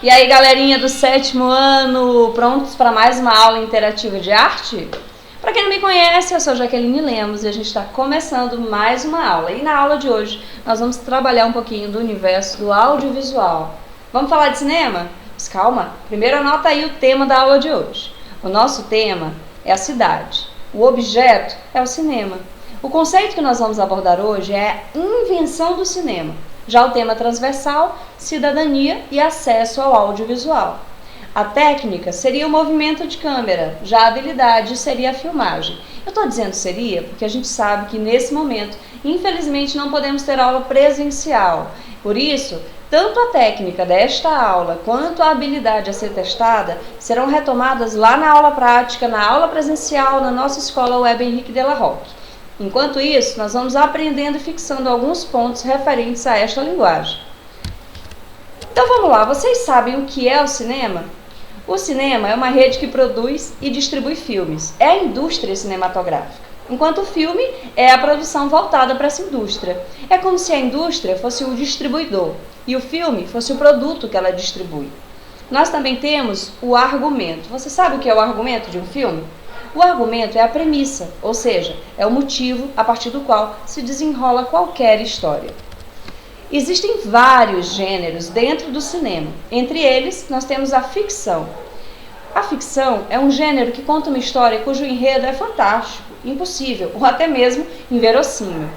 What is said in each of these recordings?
E aí, galerinha do sétimo ano, prontos para mais uma aula interativa de arte? Para quem não me conhece, eu sou Jaqueline Lemos e a gente está começando mais uma aula. E na aula de hoje nós vamos trabalhar um pouquinho do universo do audiovisual. Vamos falar de cinema? Mas calma, primeiro anota aí o tema da aula de hoje. O nosso tema é a cidade. O objeto é o cinema. O conceito que nós vamos abordar hoje é a invenção do cinema. Já o tema transversal, cidadania e acesso ao audiovisual. A técnica seria o movimento de câmera, já a habilidade seria a filmagem. Eu estou dizendo seria porque a gente sabe que nesse momento, infelizmente, não podemos ter aula presencial. Por isso, tanto a técnica desta aula quanto a habilidade a ser testada serão retomadas lá na aula prática, na aula presencial, na nossa escola Web Henrique de la Roque. Enquanto isso, nós vamos aprendendo e fixando alguns pontos referentes a esta linguagem. Então vamos lá, vocês sabem o que é o cinema? O cinema é uma rede que produz e distribui filmes. É a indústria cinematográfica. Enquanto o filme é a produção voltada para essa indústria. É como se a indústria fosse o distribuidor e o filme fosse o produto que ela distribui. Nós também temos o argumento. Você sabe o que é o argumento de um filme? O argumento é a premissa, ou seja, é o motivo a partir do qual se desenrola qualquer história. Existem vários gêneros dentro do cinema. Entre eles, nós temos a ficção. A ficção é um gênero que conta uma história cujo enredo é fantástico, impossível ou até mesmo inverossímil.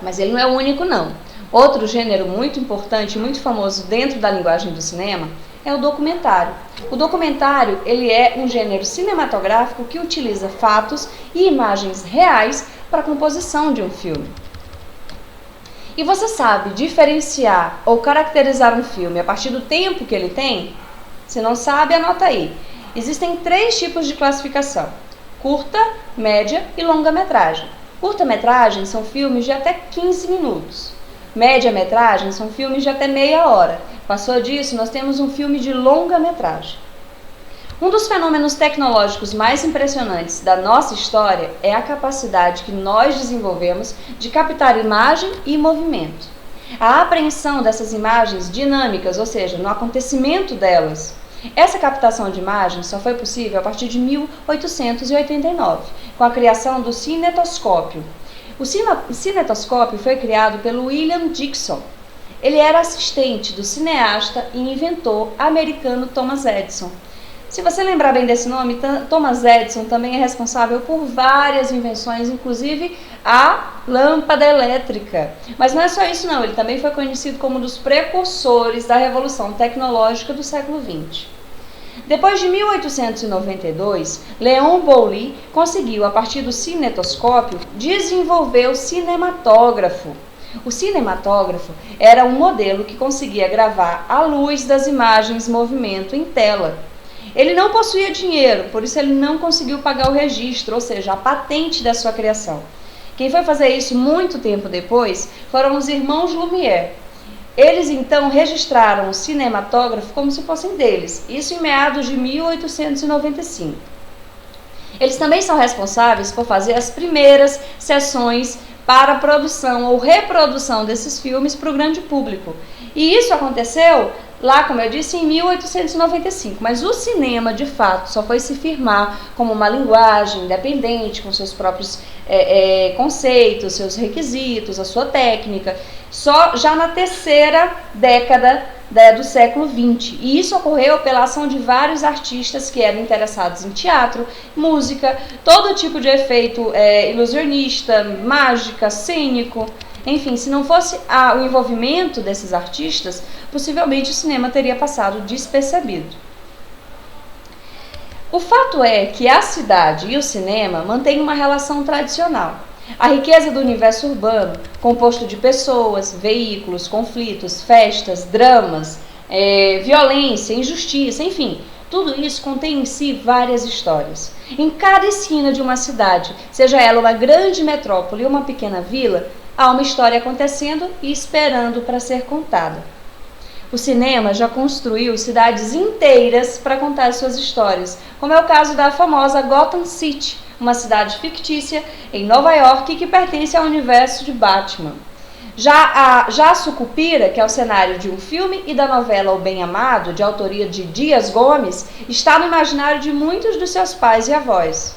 Mas ele não é o único, não. Outro gênero muito importante e muito famoso dentro da linguagem do cinema é o documentário. O documentário, ele é um gênero cinematográfico que utiliza fatos e imagens reais para a composição de um filme. E você sabe diferenciar ou caracterizar um filme a partir do tempo que ele tem? Se não sabe, anota aí. Existem 3 tipos de classificação: curta, média e longa-metragem. Curta-metragem são filmes de até 15 minutos. Média-metragem são filmes de até meia hora. Passou disso, nós temos um filme de longa-metragem. Um dos fenômenos tecnológicos mais impressionantes da nossa história é a capacidade que nós desenvolvemos de captar imagem e movimento. A apreensão dessas imagens dinâmicas, ou seja, no acontecimento delas. Essa captação de imagens só foi possível a partir de 1889, com a criação do cinetoscópio. O cinetoscópio foi criado pelo William Dickson. Ele era assistente do cineasta e inventor americano Thomas Edison. Se você lembrar bem desse nome, Thomas Edison também é responsável por várias invenções, inclusive a lâmpada elétrica. Mas não é só isso não, ele também foi conhecido como um dos precursores da revolução tecnológica do século XX. Depois de 1892, Leon Boulley conseguiu, a partir do cinetoscópio, desenvolver o cinematógrafo. O cinematógrafo era um modelo que conseguia gravar a luz das imagens movimento em tela. Ele não possuía dinheiro, por isso ele não conseguiu pagar o registro, ou seja, a patente da sua criação. Quem foi fazer isso muito tempo depois foram os irmãos Lumière. Eles então registraram o cinematógrafo como se fossem deles, isso em meados de 1895. Eles também são responsáveis por fazer as primeiras sessões para a produção ou reprodução desses filmes para o grande público. E isso aconteceu lá, como eu disse, em 1895. Mas o cinema, de fato, só foi se firmar como uma linguagem independente, com seus próprios conceitos, seus requisitos, a sua técnica, só já na terceira década do século XX. E isso ocorreu pela ação de vários artistas que eram interessados em teatro, música, todo tipo de efeito ilusionista, mágica, cênico. Enfim, se não fosse o envolvimento desses artistas, possivelmente o cinema teria passado despercebido. O fato é que a cidade e o cinema mantêm uma relação tradicional. A riqueza do universo urbano, composto de pessoas, veículos, conflitos, festas, dramas, violência, injustiça, enfim, tudo isso contém em si várias histórias. Em cada esquina de uma cidade, seja ela uma grande metrópole ou uma pequena vila, há uma história acontecendo e esperando para ser contada. O cinema já construiu cidades inteiras para contar suas histórias, como é o caso da famosa Gotham City, uma cidade fictícia em Nova York que pertence ao universo de Batman. Já a Sucupira, que é o cenário de um filme e da novela O Bem Amado, de autoria de Dias Gomes, está no imaginário de muitos dos seus pais e avós.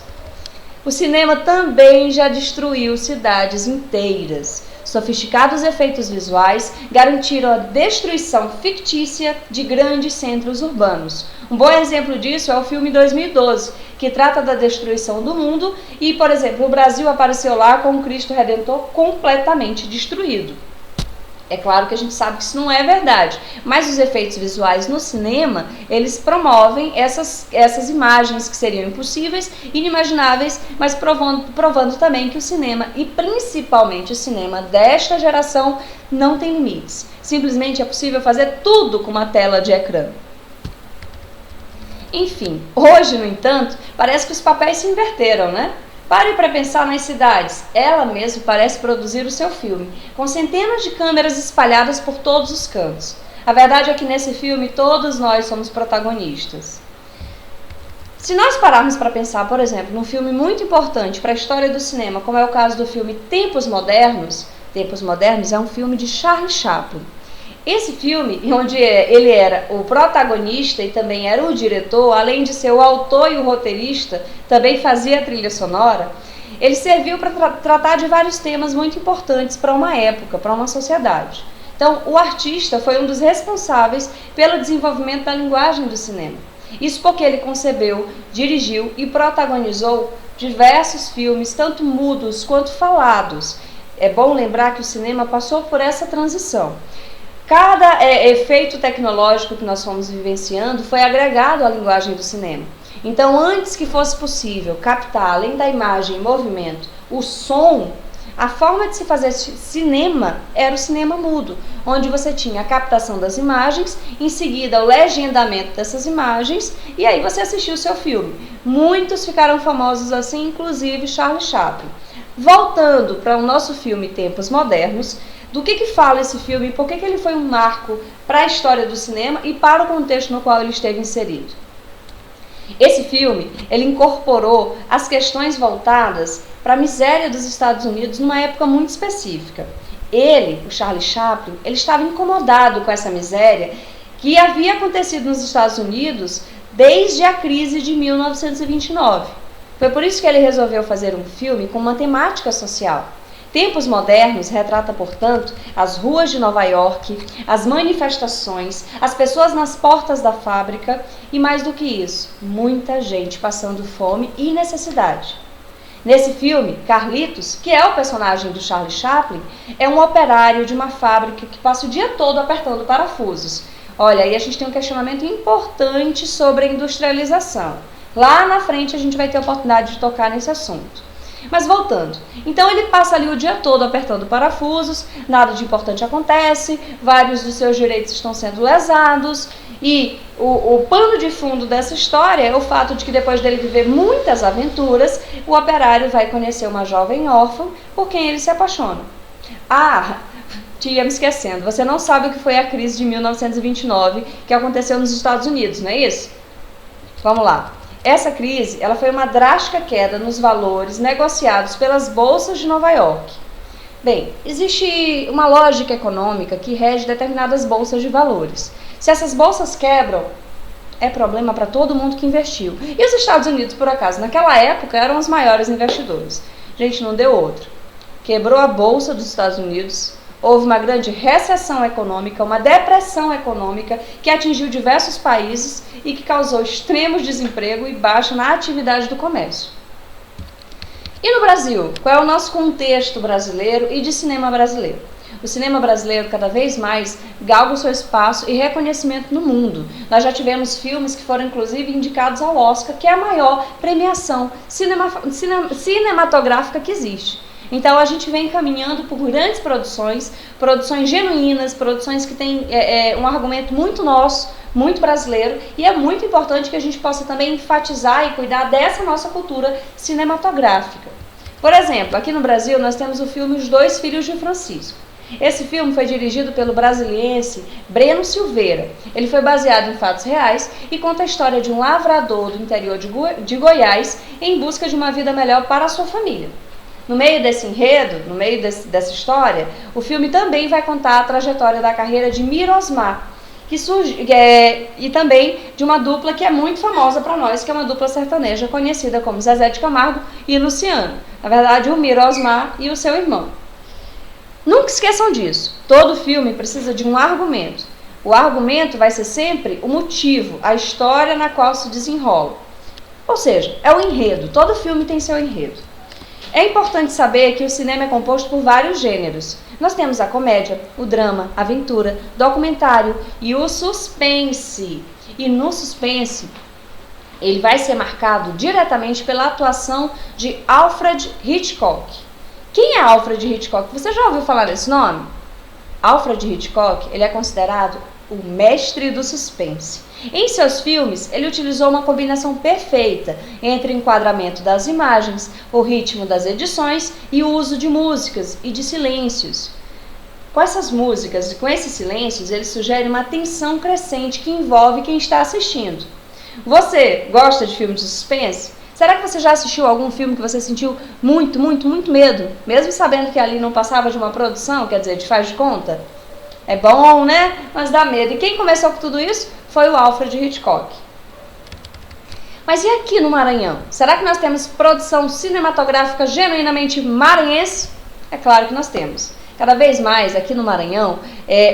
O cinema também já destruiu cidades inteiras. Sofisticados efeitos visuais garantiram a destruição fictícia de grandes centros urbanos. Um bom exemplo disso é o filme 2012, que trata da destruição do mundo e, por exemplo, o Brasil apareceu lá com o Cristo Redentor completamente destruído. É claro que a gente sabe que isso não é verdade, mas os efeitos visuais no cinema, eles promovem essas imagens que seriam impossíveis, inimagináveis, mas provando também que o cinema, e principalmente o cinema desta geração, não tem limites. Simplesmente é possível fazer tudo com uma tela de ecrã. Enfim, hoje, no entanto, parece que os papéis se inverteram, né? Pare para pensar nas cidades. Ela mesma parece produzir o seu filme, com centenas de câmeras espalhadas por todos os cantos. A verdade é que nesse filme todos nós somos protagonistas. Se nós pararmos para pensar, por exemplo, num filme muito importante para a história do cinema, como é o caso do filme Tempos Modernos é um filme de Charlie Chaplin. Esse filme, onde ele era o protagonista e também era o diretor, além de ser o autor e o roteirista, também fazia a trilha sonora, ele serviu para tratar de vários temas muito importantes para uma época, para uma sociedade. Então, o artista foi um dos responsáveis pelo desenvolvimento da linguagem do cinema. Isso porque ele concebeu, dirigiu e protagonizou diversos filmes, tanto mudos quanto falados. É bom lembrar que o cinema passou por essa transição. Cada efeito tecnológico que nós fomos vivenciando foi agregado à linguagem do cinema. Então, antes que fosse possível captar, além da imagem e movimento, o som, a forma de se fazer cinema era o cinema mudo, onde você tinha a captação das imagens, em seguida o legendamento dessas imagens, e aí você assistia o seu filme. Muitos ficaram famosos assim, inclusive Charlie Chaplin. Voltando para o nosso filme Tempos Modernos, do que fala esse filme e por que ele foi um marco para a história do cinema e para o contexto no qual ele esteve inserido. Esse filme, ele incorporou as questões voltadas para a miséria dos Estados Unidos numa época muito específica. Ele, o Charlie Chaplin, ele estava incomodado com essa miséria que havia acontecido nos Estados Unidos desde a crise de 1929. Foi por isso que ele resolveu fazer um filme com uma temática social. Tempos Modernos retrata, portanto, as ruas de Nova York, as manifestações, as pessoas nas portas da fábrica e, mais do que isso, muita gente passando fome e necessidade. Nesse filme, Carlitos, que é o personagem do Charlie Chaplin, é um operário de uma fábrica que passa o dia todo apertando parafusos. Olha, aí a gente tem um questionamento importante sobre a industrialização. Lá na frente a gente vai ter a oportunidade de tocar nesse assunto. Mas voltando, então ele passa ali o dia todo apertando parafusos, nada de importante acontece, vários dos seus direitos estão sendo lesados e o pano de fundo dessa história é o fato de que depois dele viver muitas aventuras, o operário vai conhecer uma jovem órfã por quem ele se apaixona. Ah, tinha me esquecendo, você não sabe o que foi a crise de 1929 que aconteceu nos Estados Unidos, não é isso? Vamos lá. Essa crise, ela foi uma drástica queda nos valores negociados pelas bolsas de Nova York. Bem, existe uma lógica econômica que rege determinadas bolsas de valores. Se essas bolsas quebram, é problema para todo mundo que investiu. E os Estados Unidos, por acaso, naquela época, eram os maiores investidores. Gente, não deu outra. Quebrou a bolsa dos Estados Unidos, houve uma grande recessão econômica, uma depressão econômica que atingiu diversos países e que causou extremo desemprego e baixa na atividade do comércio. E no Brasil? Qual é o nosso contexto brasileiro e de cinema brasileiro? O cinema brasileiro cada vez mais galga o seu espaço e reconhecimento no mundo. Nós já tivemos filmes que foram inclusive indicados ao Oscar, que é a maior premiação cinematográfica que existe. Então a gente vem caminhando por grandes produções, produções genuínas, produções que têm um argumento muito nosso, muito brasileiro, e é muito importante que a gente possa também enfatizar e cuidar dessa nossa cultura cinematográfica. Por exemplo, aqui no Brasil nós temos o filme Os Dois Filhos de Francisco. Esse filme foi dirigido pelo brasiliense Breno Silveira. Ele foi baseado em fatos reais e conta a história de um lavrador do interior de Goiás em busca de uma vida melhor para a sua família. No meio desse enredo, no meio dessa história, o filme também vai contar a trajetória da carreira de Mirosmar, que surge, e também de uma dupla que é muito famosa para nós, que é uma dupla sertaneja conhecida como Zezé de Camargo e Luciano. Na verdade, o Mirosmar e o seu irmão. Nunca esqueçam disso. Todo filme precisa de um argumento. O argumento vai ser sempre o motivo, a história na qual se desenrola. Ou seja, é o enredo. Todo filme tem seu enredo. É importante saber que o cinema é composto por vários gêneros. Nós temos a comédia, o drama, a aventura, documentário e o suspense. E no suspense, ele vai ser marcado diretamente pela atuação de Alfred Hitchcock. Quem é Alfred Hitchcock? Você já ouviu falar desse nome? Alfred Hitchcock, ele é considerado o mestre do suspense. Em seus filmes, ele utilizou uma combinação perfeita entre o enquadramento das imagens, o ritmo das edições e o uso de músicas e de silêncios. Com essas músicas e com esses silêncios, ele sugere uma tensão crescente que envolve quem está assistindo. Você gosta de filmes de suspense? Será que você já assistiu algum filme que você sentiu muito medo, mesmo sabendo que ali não passava de uma produção, quer dizer, de faz de conta? É bom, né? Mas dá medo. E quem começou com tudo isso foi o Alfred Hitchcock. Mas e aqui no Maranhão? Será que nós temos produção cinematográfica genuinamente maranhense? É claro que nós temos. Cada vez mais aqui no Maranhão,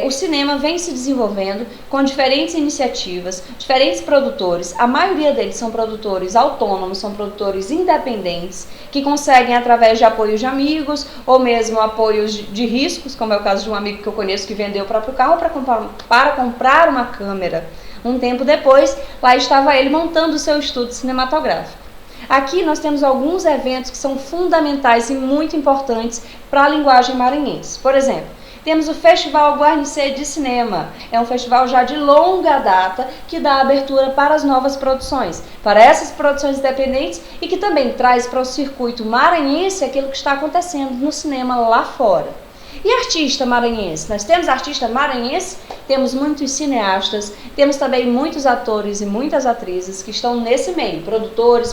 o cinema vem se desenvolvendo com diferentes iniciativas, diferentes produtores. A maioria deles são produtores autônomos, são produtores independentes, que conseguem através de apoios de amigos ou mesmo apoios de riscos, como é o caso de um amigo que eu conheço que vendeu o próprio carro para comprar uma câmera. Um tempo depois, lá estava ele montando o seu estúdio cinematográfico. Aqui nós temos alguns eventos que são fundamentais e muito importantes para a linguagem maranhense. Por exemplo, temos o Festival Guarnicê de Cinema. É um festival já de longa data que dá abertura para as novas produções, para essas produções independentes e que também traz para o circuito maranhense aquilo que está acontecendo no cinema lá fora. E artista maranhense? Nós temos artista maranhense, temos muitos cineastas, temos também muitos atores e muitas atrizes que estão nesse meio, produtores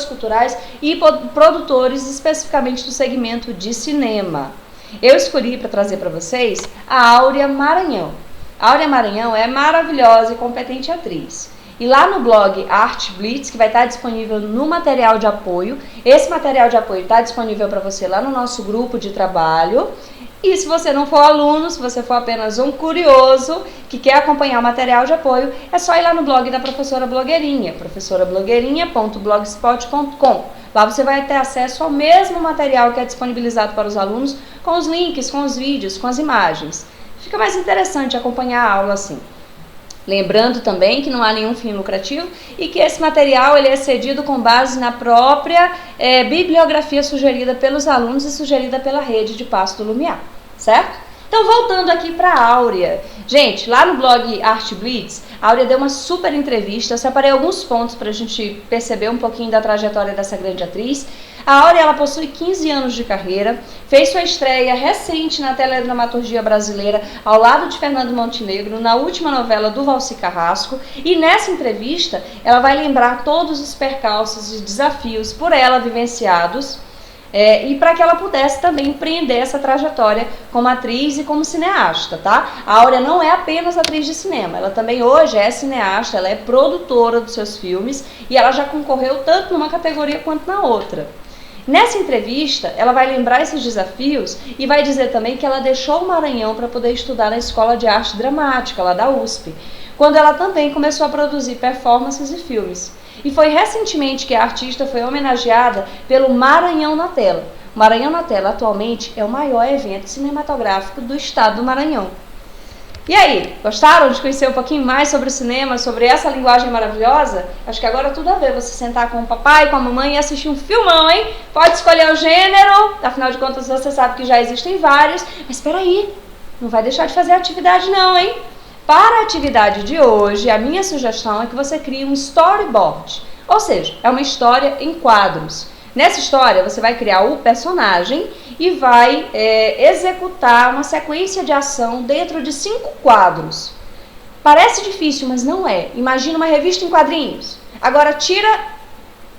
culturais e produtores especificamente do segmento de cinema. Eu escolhi para trazer para vocês a Áurea Maranhão. A Áurea Maranhão é maravilhosa e competente atriz. E lá no blog Art Blitz, que vai estar disponível no material de apoio, esse material de apoio está disponível para você lá no nosso grupo de trabalho. E se você não for aluno, se você for apenas um curioso que quer acompanhar o material de apoio, é só ir lá no blog da professora Blogueirinha, professorablogueirinha.blogspot.com. Lá você vai ter acesso ao mesmo material que é disponibilizado para os alunos, com os links, com os vídeos, com as imagens. Fica mais interessante acompanhar a aula assim. Lembrando também que não há nenhum fim lucrativo e que esse material ele é cedido com base na própria bibliografia sugerida pelos alunos e sugerida pela rede de Paço do Lumiar, certo? Então, voltando aqui para a Áurea. Gente, lá no blog Art Blitz, a Áurea deu uma super entrevista. Eu separei alguns pontos para a gente perceber um pouquinho da trajetória dessa grande atriz. A Áurea, ela possui 15 anos de carreira, fez sua estreia recente na teledramaturgia brasileira ao lado de Fernando Montenegro, na última novela do Valci Carrasco, e nessa entrevista ela vai lembrar todos os percalços e desafios por ela vivenciados, e para que ela pudesse também empreender essa trajetória como atriz e como cineasta, tá? A Áurea não é apenas atriz de cinema, ela também hoje é cineasta, ela é produtora dos seus filmes e ela já concorreu tanto numa categoria quanto na outra. Nessa entrevista, ela vai lembrar esses desafios e vai dizer também que ela deixou o Maranhão para poder estudar na Escola de Arte Dramática, lá da USP, quando ela também começou a produzir performances e filmes. E foi recentemente que a artista foi homenageada pelo Maranhão na Tela. O Maranhão na Tela, atualmente, é o maior evento cinematográfico do estado do Maranhão. E aí, gostaram de conhecer um pouquinho mais sobre o cinema, sobre essa linguagem maravilhosa? Acho que agora tudo a ver você sentar com o papai, com a mamãe e assistir um filmão, hein? Pode escolher o gênero, afinal de contas você sabe que já existem vários, mas espera aí, não vai deixar de fazer a atividade não, hein? Para a atividade de hoje, a minha sugestão é que você crie um storyboard, ou seja, é uma história em quadros. Nessa história, você vai criar o personagem e vai executar uma sequência de ação dentro de 5 quadros. Parece difícil, mas não é. Imagina uma revista em quadrinhos. Agora, tira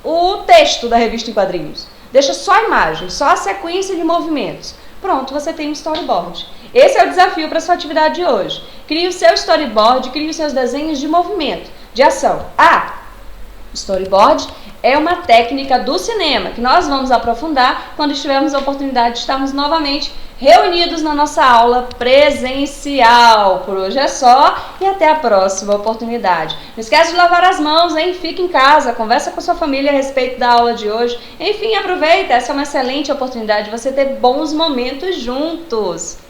o texto da revista em quadrinhos. Deixa só a imagem, só a sequência de movimentos. Pronto, você tem um storyboard. Esse é o desafio para a sua atividade de hoje. Crie o seu storyboard, crie os seus desenhos de movimento, de ação. Storyboard é uma técnica do cinema que nós vamos aprofundar quando tivermos a oportunidade de estarmos novamente reunidos na nossa aula presencial. Por hoje é só e até a próxima oportunidade. Não esquece de lavar as mãos, hein? Fique em casa, conversa com a sua família a respeito da aula de hoje. Enfim, aproveita, essa é uma excelente oportunidade de você ter bons momentos juntos.